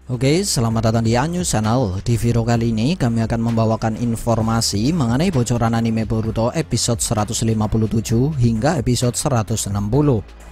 Oke, selamat datang di Anyu Channel. Di video kali ini kami akan membawakan informasi mengenai bocoran anime Boruto episode 157 hingga episode 160,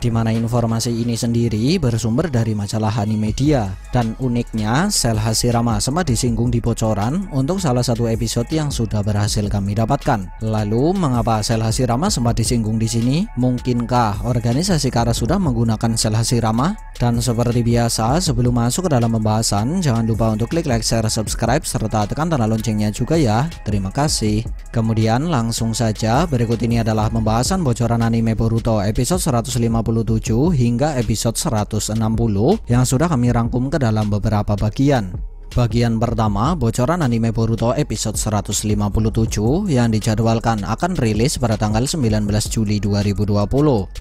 di mana informasi ini sendiri bersumber dari majalah Animedia. Dan uniknya, Sel Hashirama sempat disinggung di bocoran untuk salah satu episode yang sudah berhasil kami dapatkan. Lalu, mengapa Sel Hashirama sempat disinggung di sini? Mungkinkah organisasi Kara sudah menggunakan Sel Hashirama? Dan seperti biasa, sebelum masuk ke dalam pembahasan, jangan lupa untuk klik like, share, subscribe, serta tekan tanda loncengnya juga ya. Terima kasih. Kemudian langsung saja, berikut ini adalah pembahasan bocoran anime Boruto episode 157 hingga episode 160 yang sudah kami rangkum ke dalam beberapa bagian. Bagian pertama, bocoran anime Boruto episode 157 yang dijadwalkan akan rilis pada tanggal 19 Juli 2020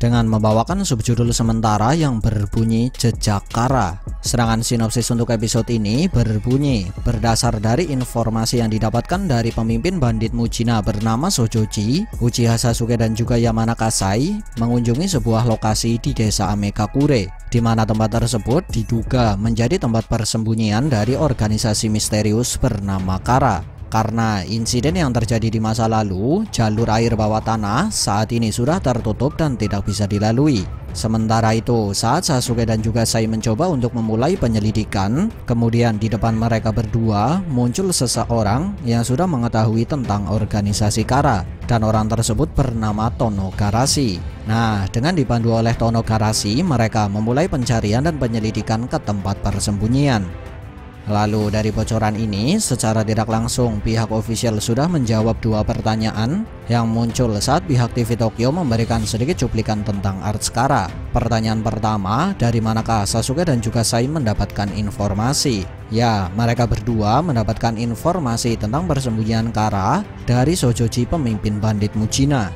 dengan membawakan subjudul sementara yang berbunyi Jejak Kara. Sedangkan sinopsis untuk episode ini berbunyi, berdasar dari informasi yang didapatkan dari pemimpin bandit Mujina bernama Shojoji, Uchiha Sasuke dan juga Yamanaka Sai mengunjungi sebuah lokasi di desa Amekakure, di mana tempat tersebut diduga menjadi tempat persembunyian dari organisasi misterius bernama Kara. Karena insiden yang terjadi di masa lalu, jalur air bawah tanah saat ini sudah tertutup dan tidak bisa dilalui. Sementara itu, saat Sasuke dan juga Sai mencoba untuk memulai penyelidikan, kemudian di depan mereka berdua muncul seseorang yang sudah mengetahui tentang organisasi Kara, dan orang tersebut bernama Tono Garashi. Nah, dengan dipandu oleh Tono Garashi, mereka memulai pencarian dan penyelidikan ke tempat persembunyian. Lalu dari bocoran ini, secara tidak langsung pihak official sudah menjawab dua pertanyaan yang muncul saat pihak TV Tokyo memberikan sedikit cuplikan tentang Arts Kara. Pertanyaan pertama, dari manakah Sasuke dan juga Sai mendapatkan informasi? Ya, mereka berdua mendapatkan informasi tentang persembunyian Kara dari Shojoji, pemimpin bandit Mujina.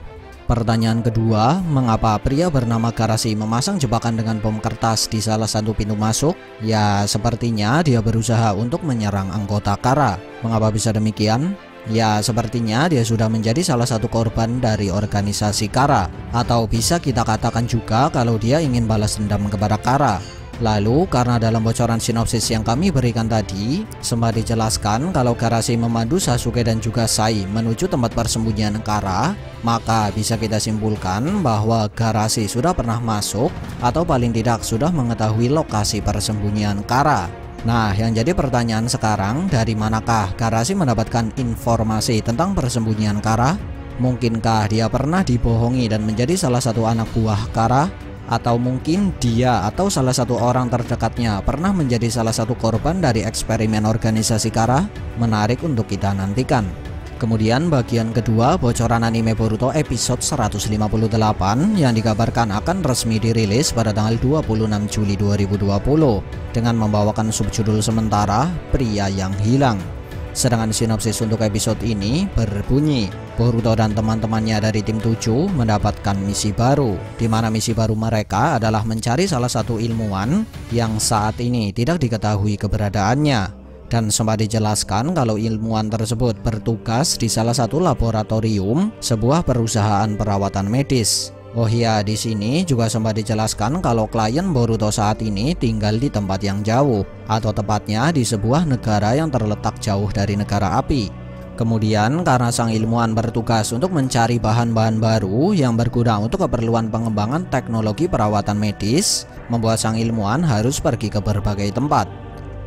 Pertanyaan kedua, mengapa pria bernama Garashi memasang jebakan dengan bom kertas di salah satu pintu masuk? Ya, sepertinya dia berusaha untuk menyerang anggota Kara. Mengapa bisa demikian? Ya, sepertinya dia sudah menjadi salah satu korban dari organisasi Kara. Atau bisa kita katakan juga kalau dia ingin balas dendam kepada Kara. Lalu, karena dalam bocoran sinopsis yang kami berikan tadi, sempat dijelaskan kalau Garashi memandu Sasuke dan juga Sai menuju tempat persembunyian Kara, maka bisa kita simpulkan bahwa Garashi sudah pernah masuk atau paling tidak sudah mengetahui lokasi persembunyian Kara. Nah, yang jadi pertanyaan sekarang, dari manakah Garashi mendapatkan informasi tentang persembunyian Kara? Mungkinkah dia pernah dibohongi dan menjadi salah satu anak buah Kara? Atau mungkin dia atau salah satu orang terdekatnya pernah menjadi salah satu korban dari eksperimen organisasi Kara? Menarik untuk kita nantikan. Kemudian bagian kedua, bocoran anime Boruto episode 158 yang dikabarkan akan resmi dirilis pada tanggal 26 Juli 2020 dengan membawakan subjudul sementara Pria yang Hilang. Sedangkan sinopsis untuk episode ini berbunyi, Boruto dan teman-temannya dari tim 7 mendapatkan misi baru, di mana misi baru mereka adalah mencari salah satu ilmuwan yang saat ini tidak diketahui keberadaannya. Dan sempat dijelaskan kalau ilmuwan tersebut bertugas di salah satu laboratorium sebuah perusahaan perawatan medis. Oh iya, di sini juga sempat dijelaskan kalau klien Boruto saat ini tinggal di tempat yang jauh, atau tepatnya di sebuah negara yang terletak jauh dari negara api. Kemudian karena sang ilmuwan bertugas untuk mencari bahan-bahan baru yang berguna untuk keperluan pengembangan teknologi perawatan medis, membuat sang ilmuwan harus pergi ke berbagai tempat.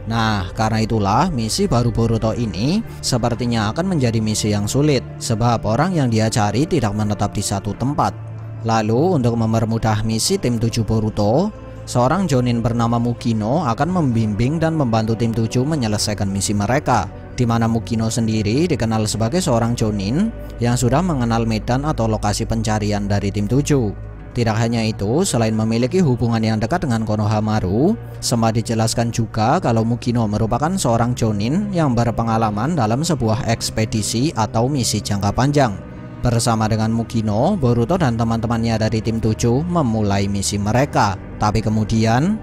Nah, karena itulah misi baru Boruto ini sepertinya akan menjadi misi yang sulit, sebab orang yang dia cari tidak menetap di satu tempat. Lalu untuk mempermudah misi tim 7 Boruto, seorang Jonin bernama Mukino akan membimbing dan membantu tim 7 menyelesaikan misi mereka, di mana Mukino sendiri dikenal sebagai seorang Jonin yang sudah mengenal medan atau lokasi pencarian dari tim 7. Tidak hanya itu, selain memiliki hubungan yang dekat dengan Konohamaru, sempat dijelaskan juga kalau Mukino merupakan seorang Jonin yang berpengalaman dalam sebuah ekspedisi atau misi jangka panjang. Bersama dengan Mukino, Boruto dan teman-temannya dari tim 7 memulai misi mereka. Tapi kemudian,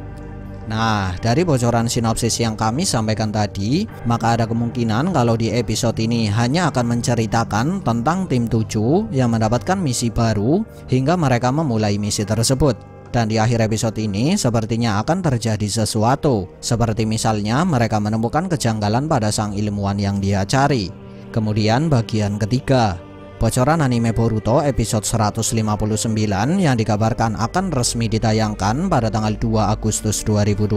dari bocoran sinopsis yang kami sampaikan tadi, maka ada kemungkinan kalau di episode ini hanya akan menceritakan tentang tim 7 yang mendapatkan misi baru hingga mereka memulai misi tersebut. Dan di akhir episode ini sepertinya akan terjadi sesuatu, seperti misalnya mereka menemukan kejanggalan pada sang ilmuwan yang dia cari. Kemudian bagian ketiga, bocoran anime Boruto episode 159 yang dikabarkan akan resmi ditayangkan pada tanggal 2 Agustus 2020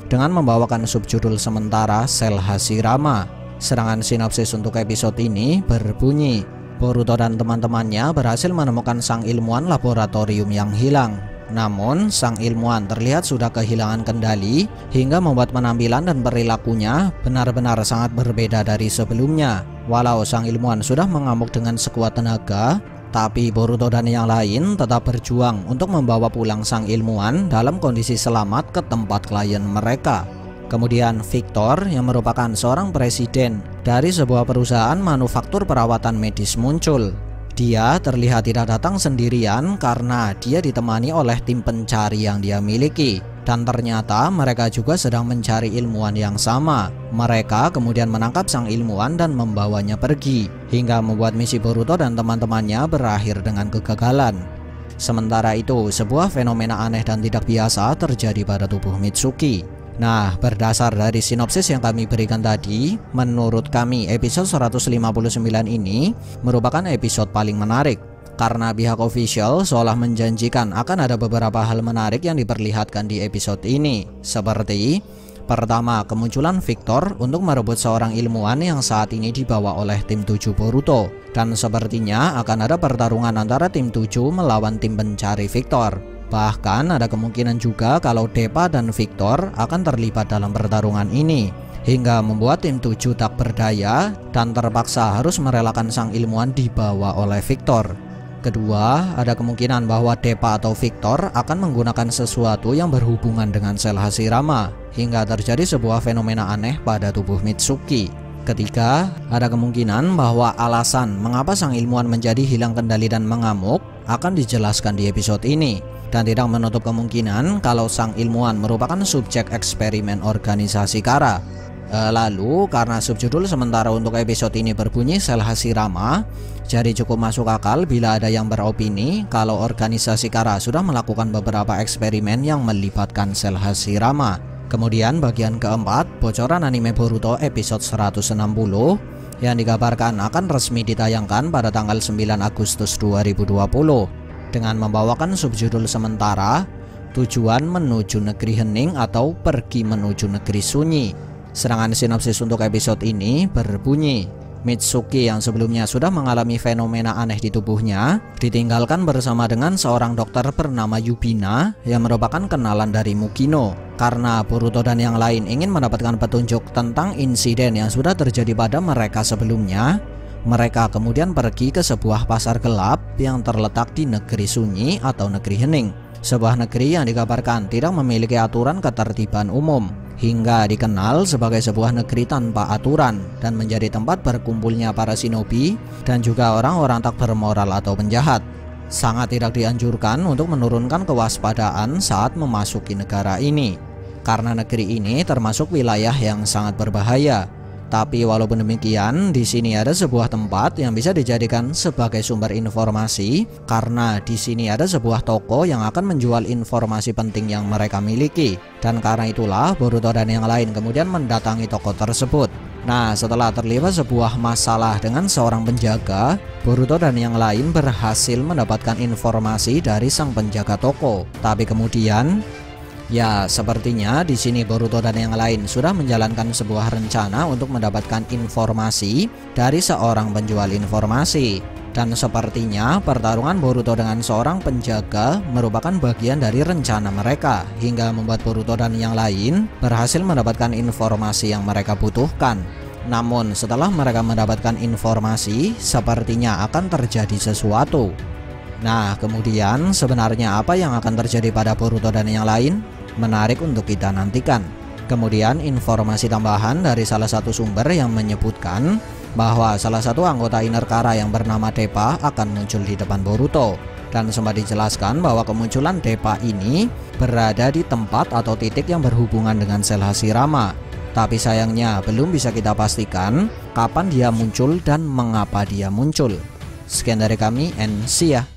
dengan membawakan subjudul sementara Cell Hashirama. Sedangkan sinopsis untuk episode ini berbunyi, Boruto dan teman-temannya berhasil menemukan sang ilmuwan laboratorium yang hilang. Namun, sang ilmuwan terlihat sudah kehilangan kendali hingga membuat penampilan dan perilakunya benar-benar sangat berbeda dari sebelumnya. Walau sang ilmuwan sudah mengamuk dengan sekuat tenaga, tapi Boruto dan yang lain tetap berjuang untuk membawa pulang sang ilmuwan dalam kondisi selamat ke tempat klien mereka. Kemudian Victor yang merupakan seorang presiden dari sebuah perusahaan manufaktur perawatan medis muncul. Dia terlihat tidak datang sendirian karena dia ditemani oleh tim pencari yang dia miliki. Dan ternyata mereka juga sedang mencari ilmuwan yang sama. Mereka kemudian menangkap sang ilmuwan dan membawanya pergi, hingga membuat misi Boruto dan teman-temannya berakhir dengan kegagalan. Sementara itu, sebuah fenomena aneh dan tidak biasa terjadi pada tubuh Mitsuki. Nah, berdasar dari sinopsis yang kami berikan tadi, menurut kami episode 159 ini merupakan episode paling menarik. Karena pihak official seolah menjanjikan akan ada beberapa hal menarik yang diperlihatkan di episode ini. Seperti, pertama, kemunculan Victor untuk merebut seorang ilmuwan yang saat ini dibawa oleh tim 7 Boruto. Dan sepertinya akan ada pertarungan antara tim 7 melawan tim pencari Victor. Bahkan ada kemungkinan juga kalau Deppa dan Victor akan terlibat dalam pertarungan ini, hingga membuat tim 7 tak berdaya dan terpaksa harus merelakan sang ilmuwan dibawa oleh Victor. Kedua, ada kemungkinan bahwa Deppa atau Victor akan menggunakan sesuatu yang berhubungan dengan Cell Hashirama, hingga terjadi sebuah fenomena aneh pada tubuh Mitsuki. Ketiga, ada kemungkinan bahwa alasan mengapa sang ilmuwan menjadi hilang kendali dan mengamuk akan dijelaskan di episode ini. Dan tidak menutup kemungkinan kalau sang ilmuwan merupakan subjek eksperimen organisasi Kara. Lalu karena subjudul sementara untuk episode ini berbunyi Cell Hashirama, jadi cukup masuk akal bila ada yang beropini kalau organisasi Kara sudah melakukan beberapa eksperimen yang melibatkan Cell Hashirama. Kemudian bagian keempat, bocoran anime Boruto episode 160 yang dikabarkan akan resmi ditayangkan pada tanggal 9 Agustus 2020. Dengan membawakan subjudul sementara Tujuan Menuju Negeri Hening atau Pergi Menuju Negeri Sunyi. Sedangkan sinopsis untuk episode ini berbunyi, Mitsuki yang sebelumnya sudah mengalami fenomena aneh di tubuhnya ditinggalkan bersama dengan seorang dokter bernama Yubina yang merupakan kenalan dari Mukino. Karena Boruto dan yang lain ingin mendapatkan petunjuk tentang insiden yang sudah terjadi pada mereka sebelumnya, mereka kemudian pergi ke sebuah pasar gelap yang terletak di Negeri Sunyi atau Negeri Hening, sebuah negeri yang dikabarkan tidak memiliki aturan ketertiban umum, hingga dikenal sebagai sebuah negeri tanpa aturan dan menjadi tempat berkumpulnya para shinobi dan juga orang-orang tak bermoral atau penjahat. Sangat tidak dianjurkan untuk menurunkan kewaspadaan saat memasuki negara ini, karena negeri ini termasuk wilayah yang sangat berbahaya. Tapi walaupun demikian, di sini ada sebuah tempat yang bisa dijadikan sebagai sumber informasi karena di sini ada sebuah toko yang akan menjual informasi penting yang mereka miliki. Dan karena itulah Boruto dan yang lain kemudian mendatangi toko tersebut. Nah, setelah terlibat sebuah masalah dengan seorang penjaga, Boruto dan yang lain berhasil mendapatkan informasi dari sang penjaga toko. Tapi kemudian ya, sepertinya di sini Boruto dan yang lain sudah menjalankan sebuah rencana untuk mendapatkan informasi dari seorang penjual informasi. Dan sepertinya pertarungan Boruto dengan seorang penjaga merupakan bagian dari rencana mereka, hingga membuat Boruto dan yang lain berhasil mendapatkan informasi yang mereka butuhkan. Namun setelah mereka mendapatkan informasi, sepertinya akan terjadi sesuatu. Nah, kemudian sebenarnya apa yang akan terjadi pada Boruto dan yang lain? Menarik untuk kita nantikan. Kemudian informasi tambahan dari salah satu sumber yang menyebutkan bahwa salah satu anggota Inner Kara yang bernama Deppa akan muncul di depan Boruto. Dan sempat dijelaskan bahwa kemunculan Deppa ini berada di tempat atau titik yang berhubungan dengan Cell Hashirama. Tapi sayangnya belum bisa kita pastikan kapan dia muncul dan mengapa dia muncul. Sekian dari kami and see ya.